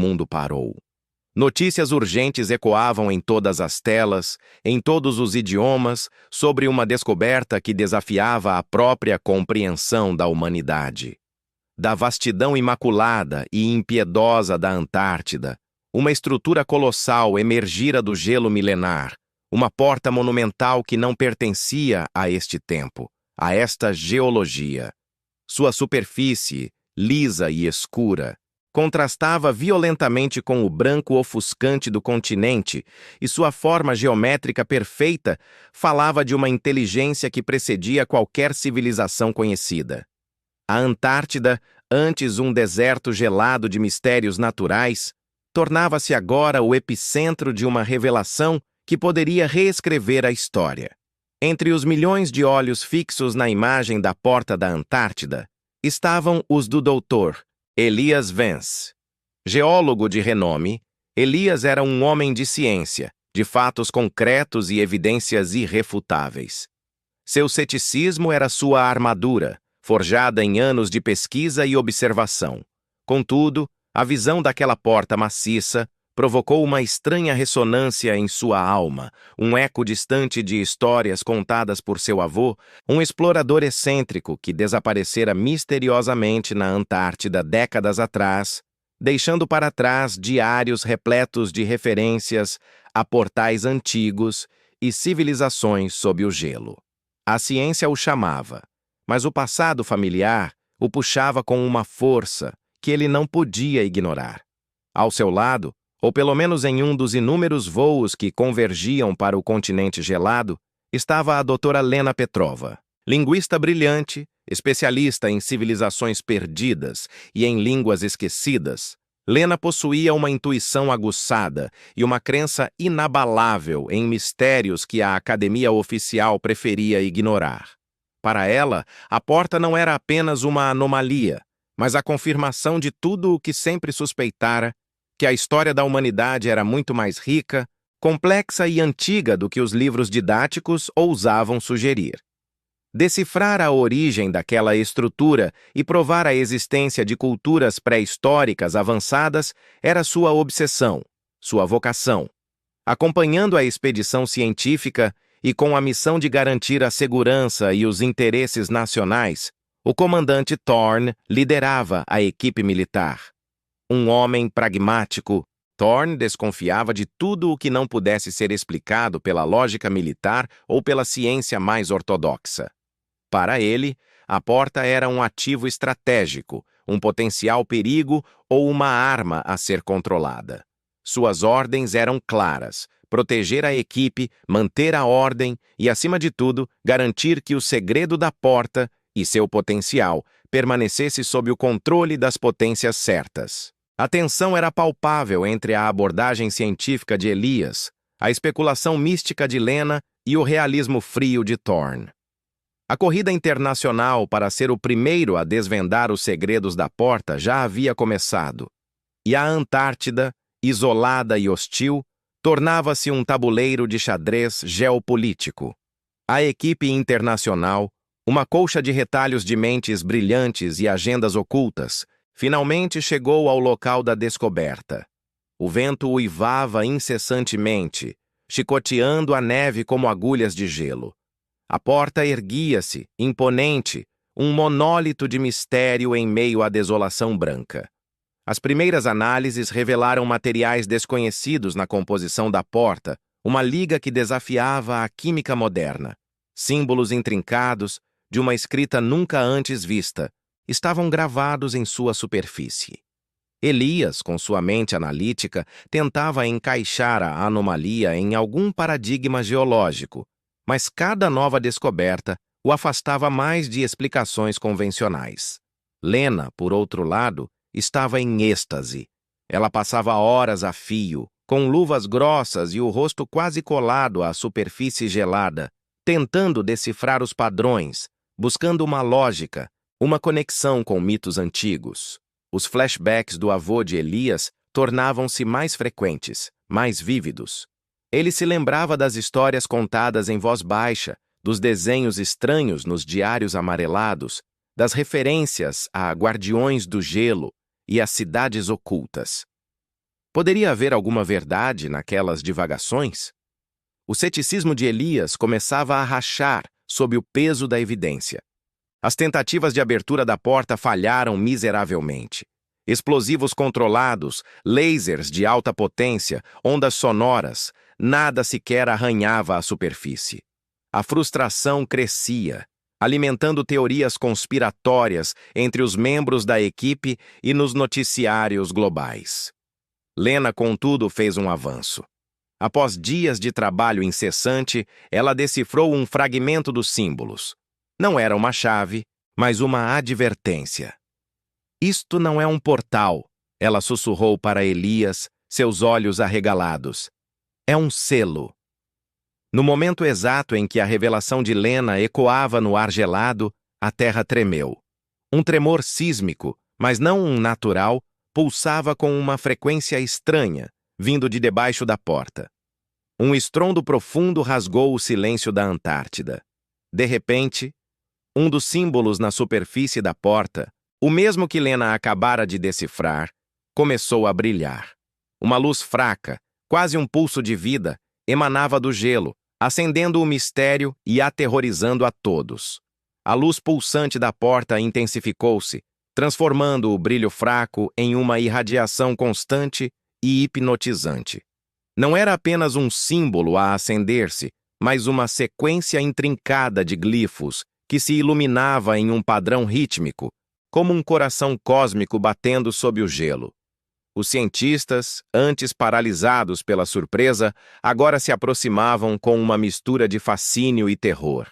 mundo parou. Notícias urgentes ecoavam em todas as telas, em todos os idiomas, sobre uma descoberta que desafiava a própria compreensão da humanidade. Da vastidão imaculada e impiedosa da Antártida, uma estrutura colossal emergira do gelo milenar, uma porta monumental que não pertencia a este tempo, a esta geologia. Sua superfície, lisa e escura, contrastava violentamente com o branco ofuscante do continente, e sua forma geométrica perfeita falava de uma inteligência que precedia qualquer civilização conhecida. A Antártida, antes um deserto gelado de mistérios naturais, tornava-se agora o epicentro de uma revelação que poderia reescrever a história. Entre os milhões de olhos fixos na imagem da porta da Antártida, estavam os do Dr. Elias Vance. Geólogo de renome, Elias era um homem de ciência, de fatos concretos e evidências irrefutáveis. Seu ceticismo era sua armadura, forjada em anos de pesquisa e observação. Contudo, a visão daquela porta maciça provocou uma estranha ressonância em sua alma, um eco distante de histórias contadas por seu avô, um explorador excêntrico que desaparecera misteriosamente na Antártida décadas atrás, deixando para trás diários repletos de referências a portais antigos e civilizações sob o gelo. A ciência o chamava, mas o passado familiar o puxava com uma força que ele não podia ignorar. Ao seu lado, ou pelo menos em um dos inúmeros voos que convergiam para o continente gelado, estava a doutora Lena Petrova. Linguista brilhante, especialista em civilizações perdidas e em línguas esquecidas, Lena possuía uma intuição aguçada e uma crença inabalável em mistérios que a academia oficial preferia ignorar. Para ela, a porta não era apenas uma anomalia, mas a confirmação de tudo o que sempre suspeitara, que a história da humanidade era muito mais rica, complexa e antiga do que os livros didáticos ousavam sugerir. Decifrar a origem daquela estrutura e provar a existência de culturas pré-históricas avançadas era sua obsessão, sua vocação. Acompanhando a expedição científica e com a missão de garantir a segurança e os interesses nacionais, o comandante Thorne liderava a equipe militar. Um homem pragmático, Thorne desconfiava de tudo o que não pudesse ser explicado pela lógica militar ou pela ciência mais ortodoxa. Para ele, a porta era um ativo estratégico, um potencial perigo ou uma arma a ser controlada. Suas ordens eram claras: proteger a equipe, manter a ordem e, acima de tudo, garantir que o segredo da porta e seu potencial permanecesse sob o controle das potências certas. A tensão era palpável entre a abordagem científica de Elias, a especulação mística de Lena e o realismo frio de Thorne. A corrida internacional para ser o primeiro a desvendar os segredos da porta já havia começado, e a Antártida, isolada e hostil, tornava-se um tabuleiro de xadrez geopolítico. A equipe internacional, uma colcha de retalhos de mentes brilhantes e agendas ocultas, finalmente chegou ao local da descoberta. O vento uivava incessantemente, chicoteando a neve como agulhas de gelo. A porta erguia-se, imponente, um monólito de mistério em meio à desolação branca. As primeiras análises revelaram materiais desconhecidos na composição da porta, uma liga que desafiava a química moderna. Símbolos intrincados, de uma escrita nunca antes vista, estavam gravados em sua superfície. Elias, com sua mente analítica, tentava encaixar a anomalia em algum paradigma geológico, mas cada nova descoberta o afastava mais de explicações convencionais. Lena, por outro lado, estava em êxtase. Ela passava horas a fio, com luvas grossas e o rosto quase colado à superfície gelada, tentando decifrar os padrões, buscando uma lógica, uma conexão com mitos antigos. Os flashbacks do avô de Elias tornavam-se mais frequentes, mais vívidos. Ele se lembrava das histórias contadas em voz baixa, dos desenhos estranhos nos diários amarelados, das referências a guardiões do gelo e a cidades ocultas. Poderia haver alguma verdade naquelas divagações? O ceticismo de Elias começava a rachar sob o peso da evidência. As tentativas de abertura da porta falharam miseravelmente. Explosivos controlados, lasers de alta potência, ondas sonoras, nada sequer arranhava a superfície. A frustração crescia, alimentando teorias conspiratórias entre os membros da equipe e nos noticiários globais. Lena, contudo, fez um avanço. Após dias de trabalho incessante, ela decifrou um fragmento dos símbolos. Não era uma chave, mas uma advertência. Isto não é um portal, ela sussurrou para Elias, seus olhos arregalados. É um selo. No momento exato em que a revelação de Lena ecoava no ar gelado, a terra tremeu. Um tremor sísmico, mas não um natural, pulsava com uma frequência estranha, vindo de debaixo da porta. Um estrondo profundo rasgou o silêncio da Antártida. De repente, um dos símbolos na superfície da porta, o mesmo que Lena acabara de decifrar, começou a brilhar. Uma luz fraca, quase um pulso de vida, emanava do gelo, acendendo o mistério e aterrorizando a todos. A luz pulsante da porta intensificou-se, transformando o brilho fraco em uma irradiação constante e hipnotizante. Não era apenas um símbolo a acender-se, mas uma sequência intrincada de glifos que se iluminava em um padrão rítmico, como um coração cósmico batendo sob o gelo. Os cientistas, antes paralisados pela surpresa, agora se aproximavam com uma mistura de fascínio e terror.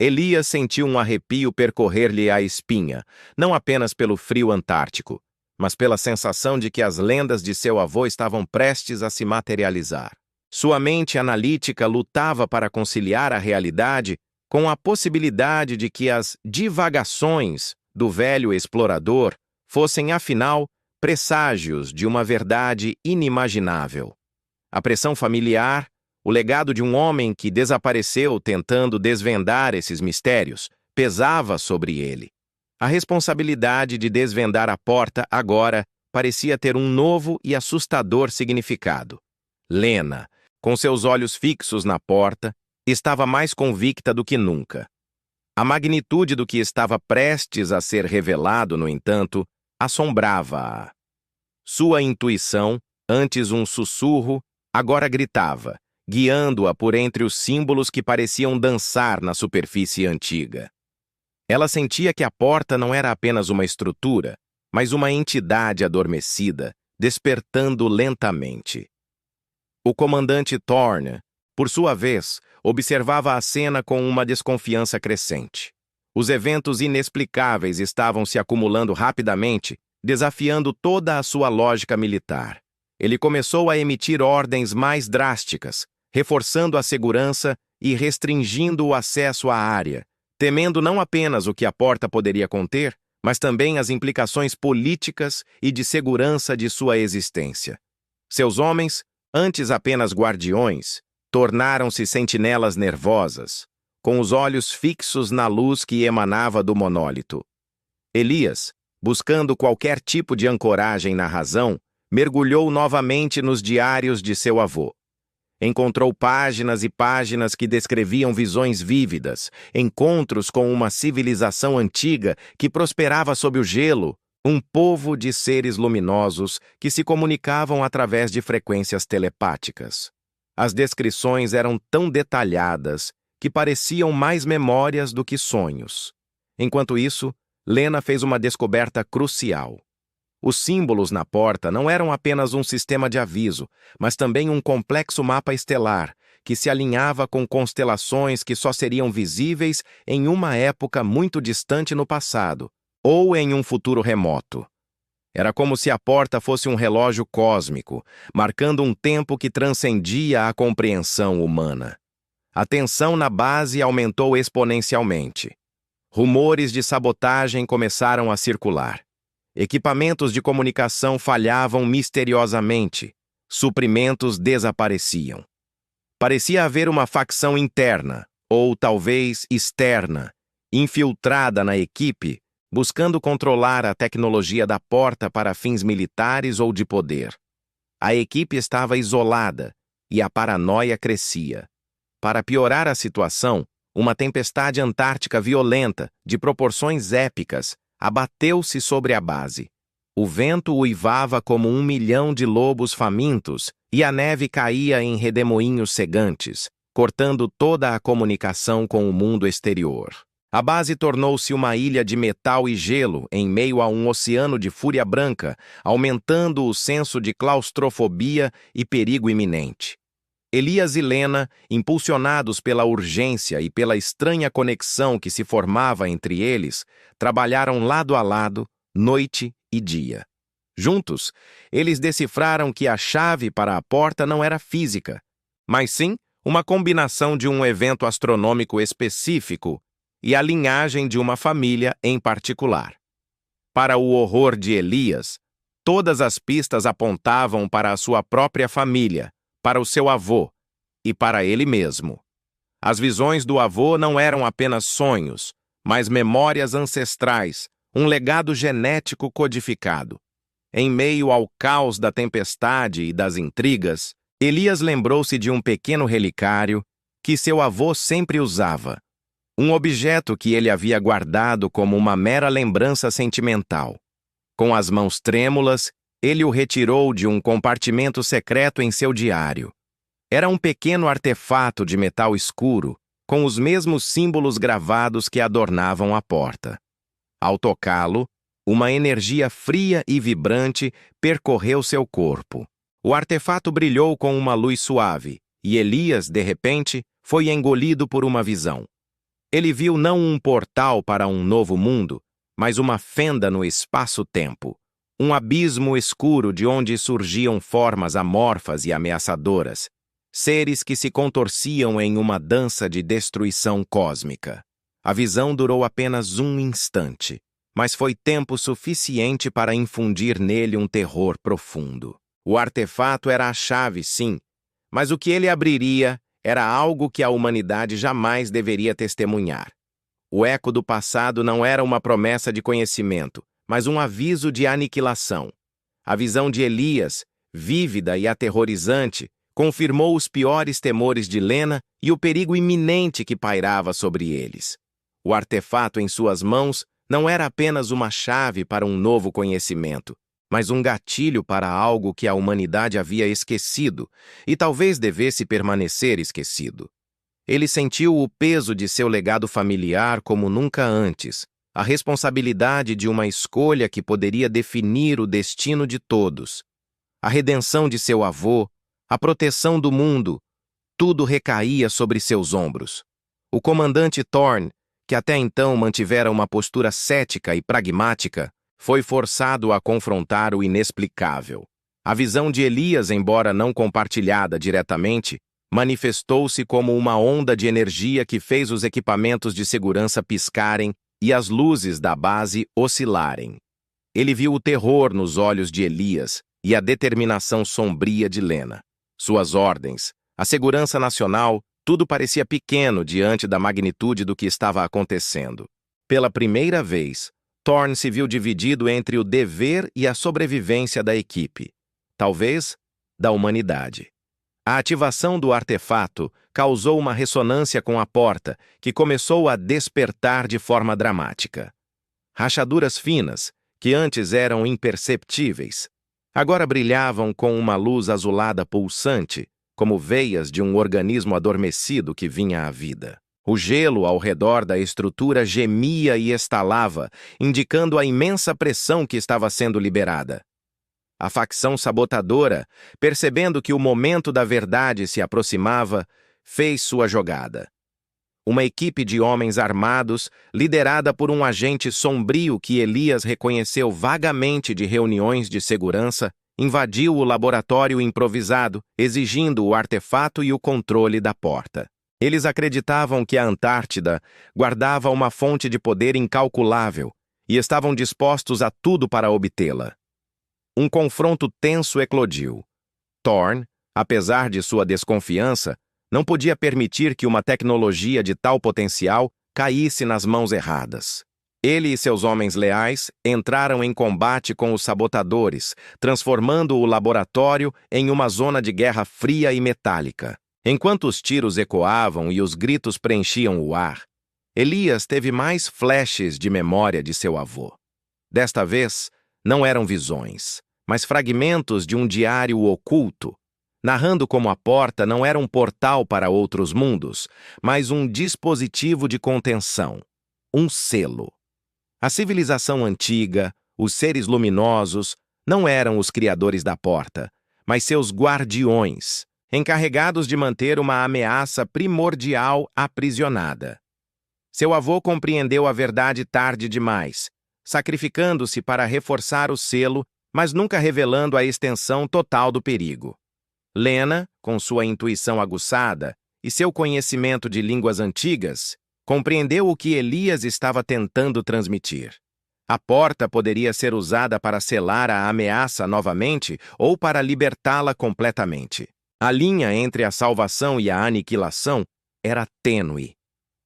Elias sentiu um arrepio percorrer-lhe a espinha, não apenas pelo frio antártico, mas pela sensação de que as lendas de seu avô estavam prestes a se materializar. Sua mente analítica lutava para conciliar a realidade com a possibilidade de que as divagações do velho explorador fossem, afinal, presságios de uma verdade inimaginável. A pressão familiar, o legado de um homem que desapareceu tentando desvendar esses mistérios, pesava sobre ele. A responsabilidade de desvendar a porta agora parecia ter um novo e assustador significado. Lena, com seus olhos fixos na porta, estava mais convicta do que nunca. A magnitude do que estava prestes a ser revelado, no entanto, assombrava-a. Sua intuição, antes um sussurro, agora gritava, guiando-a por entre os símbolos que pareciam dançar na superfície antiga. Ela sentia que a porta não era apenas uma estrutura, mas uma entidade adormecida, despertando lentamente. O comandante Thorne, por sua vez, observava a cena com uma desconfiança crescente. Os eventos inexplicáveis estavam se acumulando rapidamente, desafiando toda a sua lógica militar. Ele começou a emitir ordens mais drásticas, reforçando a segurança e restringindo o acesso à área, temendo não apenas o que a porta poderia conter, mas também as implicações políticas e de segurança de sua existência. Seus homens, antes apenas guardiões, tornaram-se sentinelas nervosas, com os olhos fixos na luz que emanava do monólito. Elias, buscando qualquer tipo de ancoragem na razão, mergulhou novamente nos diários de seu avô. Encontrou páginas e páginas que descreviam visões vívidas, encontros com uma civilização antiga que prosperava sob o gelo, um povo de seres luminosos que se comunicavam através de frequências telepáticas. As descrições eram tão detalhadas que pareciam mais memórias do que sonhos. Enquanto isso, Lena fez uma descoberta crucial. Os símbolos na porta não eram apenas um sistema de aviso, mas também um complexo mapa estelar que se alinhava com constelações que só seriam visíveis em uma época muito distante no passado, ou em um futuro remoto. Era como se a porta fosse um relógio cósmico, marcando um tempo que transcendia a compreensão humana. A tensão na base aumentou exponencialmente. Rumores de sabotagem começaram a circular. Equipamentos de comunicação falhavam misteriosamente. Suprimentos desapareciam. Parecia haver uma facção interna, ou talvez externa, infiltrada na equipe, buscando controlar a tecnologia da porta para fins militares ou de poder. A equipe estava isolada e a paranoia crescia. Para piorar a situação, uma tempestade antártica violenta, de proporções épicas, abateu-se sobre a base. O vento uivava como 1 milhão de lobos famintos e a neve caía em redemoinhos cegantes, cortando toda a comunicação com o mundo exterior. A base tornou-se uma ilha de metal e gelo em meio a um oceano de fúria branca, aumentando o senso de claustrofobia e perigo iminente. Elias e Lena, impulsionados pela urgência e pela estranha conexão que se formava entre eles, trabalharam lado a lado, noite e dia. Juntos, eles decifraram que a chave para a porta não era física, mas sim uma combinação de um evento astronômico específico e a linhagem de uma família em particular. Para o horror de Elias, todas as pistas apontavam para a sua própria família, para o seu avô e para ele mesmo. As visões do avô não eram apenas sonhos, mas memórias ancestrais, um legado genético codificado. Em meio ao caos da tempestade e das intrigas, Elias lembrou-se de um pequeno relicário que seu avô sempre usava, um objeto que ele havia guardado como uma mera lembrança sentimental. Com as mãos trêmulas, ele o retirou de um compartimento secreto em seu diário. Era um pequeno artefato de metal escuro, com os mesmos símbolos gravados que adornavam a porta. Ao tocá-lo, uma energia fria e vibrante percorreu seu corpo. O artefato brilhou com uma luz suave, e Elias, de repente, foi engolido por uma visão. Ele viu não um portal para um novo mundo, mas uma fenda no espaço-tempo. Um abismo escuro de onde surgiam formas amorfas e ameaçadoras, seres que se contorciam em uma dança de destruição cósmica. A visão durou apenas um instante, mas foi tempo suficiente para infundir nele um terror profundo. O artefato era a chave, sim, mas o que ele abriria era algo que a humanidade jamais deveria testemunhar. O eco do passado não era uma promessa de conhecimento, mas um aviso de aniquilação. A visão de Elias, vívida e aterrorizante, confirmou os piores temores de Lena e o perigo iminente que pairava sobre eles. O artefato em suas mãos não era apenas uma chave para um novo conhecimento, mas um gatilho para algo que a humanidade havia esquecido e talvez devesse permanecer esquecido. Ele sentiu o peso de seu legado familiar como nunca antes, a responsabilidade de uma escolha que poderia definir o destino de todos. A redenção de seu avô, a proteção do mundo, tudo recaía sobre seus ombros. O comandante Thorne, que até então mantivera uma postura cética e pragmática, foi forçado a confrontar o inexplicável. A visão de Elias, embora não compartilhada diretamente, manifestou-se como uma onda de energia que fez os equipamentos de segurança piscarem e as luzes da base oscilarem. Ele viu o terror nos olhos de Elias e a determinação sombria de Lena. Suas ordens, a segurança nacional, tudo parecia pequeno diante da magnitude do que estava acontecendo. Pela primeira vez, Thorne se viu dividido entre o dever e a sobrevivência da equipe, talvez da humanidade. A ativação do artefato causou uma ressonância com a porta, que começou a despertar de forma dramática. Rachaduras finas, que antes eram imperceptíveis, agora brilhavam com uma luz azulada pulsante, como veias de um organismo adormecido que vinha à vida. O gelo ao redor da estrutura gemia e estalava, indicando a imensa pressão que estava sendo liberada. A facção sabotadora, percebendo que o momento da verdade se aproximava, fez sua jogada. Uma equipe de homens armados, liderada por um agente sombrio que Elias reconheceu vagamente de reuniões de segurança, invadiu o laboratório improvisado, exigindo o artefato e o controle da porta. Eles acreditavam que a Antártida guardava uma fonte de poder incalculável e estavam dispostos a tudo para obtê-la. Um confronto tenso eclodiu. Thorne, apesar de sua desconfiança, não podia permitir que uma tecnologia de tal potencial caísse nas mãos erradas. Ele e seus homens leais entraram em combate com os sabotadores, transformando o laboratório em uma zona de guerra fria e metálica. Enquanto os tiros ecoavam e os gritos preenchiam o ar, Elias teve mais flashes de memória de seu avô. Desta vez, não eram visões, mas fragmentos de um diário oculto, narrando como a porta não era um portal para outros mundos, mas um dispositivo de contenção, um selo. A civilização antiga, os seres luminosos, não eram os criadores da porta, mas seus guardiões, encarregados de manter uma ameaça primordial aprisionada. Seu avô compreendeu a verdade tarde demais, sacrificando-se para reforçar o selo, mas nunca revelando a extensão total do perigo. Lena, com sua intuição aguçada e seu conhecimento de línguas antigas, compreendeu o que Elias estava tentando transmitir. A porta poderia ser usada para selar a ameaça novamente ou para libertá-la completamente. A linha entre a salvação e a aniquilação era tênue.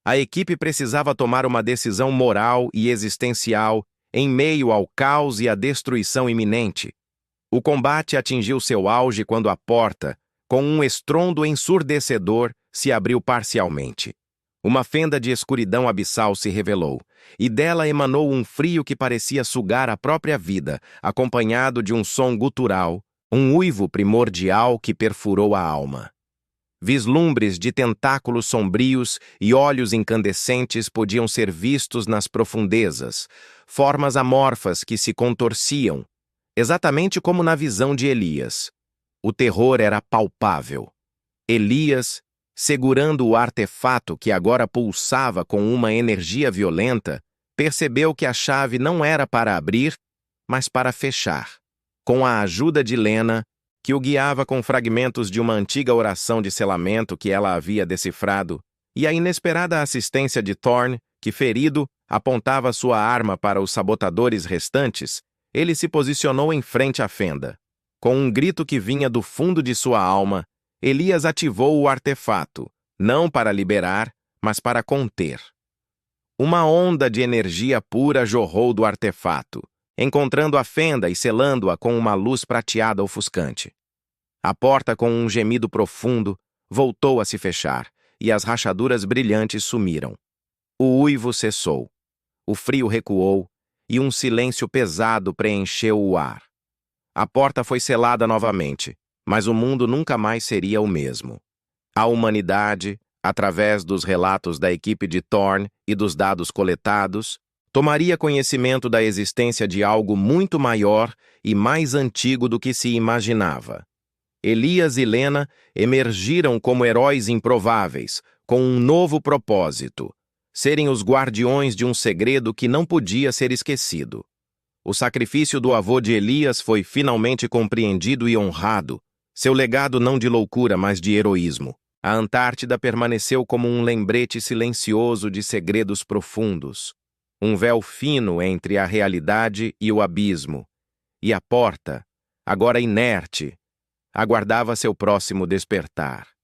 A equipe precisava tomar uma decisão moral e existencial em meio ao caos e à destruição iminente. O combate atingiu seu auge quando a porta, com um estrondo ensurdecedor, se abriu parcialmente. Uma fenda de escuridão abissal se revelou, e dela emanou um frio que parecia sugar a própria vida, acompanhado de um som gutural, um uivo primordial que perfurou a alma. Vislumbres de tentáculos sombrios e olhos incandescentes podiam ser vistos nas profundezas, formas amorfas que se contorciam, exatamente como na visão de Elias. O terror era palpável. Elias, segurando o artefato que agora pulsava com uma energia violenta, percebeu que a chave não era para abrir, mas para fechar. Com a ajuda de Lena, que o guiava com fragmentos de uma antiga oração de selamento que ela havia decifrado, e a inesperada assistência de Thorn, que, ferido, apontava sua arma para os sabotadores restantes, ele se posicionou em frente à fenda. Com um grito que vinha do fundo de sua alma, Elias ativou o artefato, não para liberar, mas para conter. Uma onda de energia pura jorrou do artefato, encontrando a fenda e selando-a com uma luz prateada ofuscante. A porta, com um gemido profundo, voltou a se fechar, e as rachaduras brilhantes sumiram. O uivo cessou, o frio recuou, e um silêncio pesado preencheu o ar. A porta foi selada novamente, mas o mundo nunca mais seria o mesmo. A humanidade, através dos relatos da equipe de Thorn e dos dados coletados, tomaria conhecimento da existência de algo muito maior e mais antigo do que se imaginava. Elias e Lena emergiram como heróis improváveis, com um novo propósito: serem os guardiões de um segredo que não podia ser esquecido. O sacrifício do avô de Elias foi finalmente compreendido e honrado, seu legado não de loucura, mas de heroísmo. A Antártida permaneceu como um lembrete silencioso de segredos profundos, um véu fino entre a realidade e o abismo, e a porta, agora inerte, aguardava seu próximo despertar.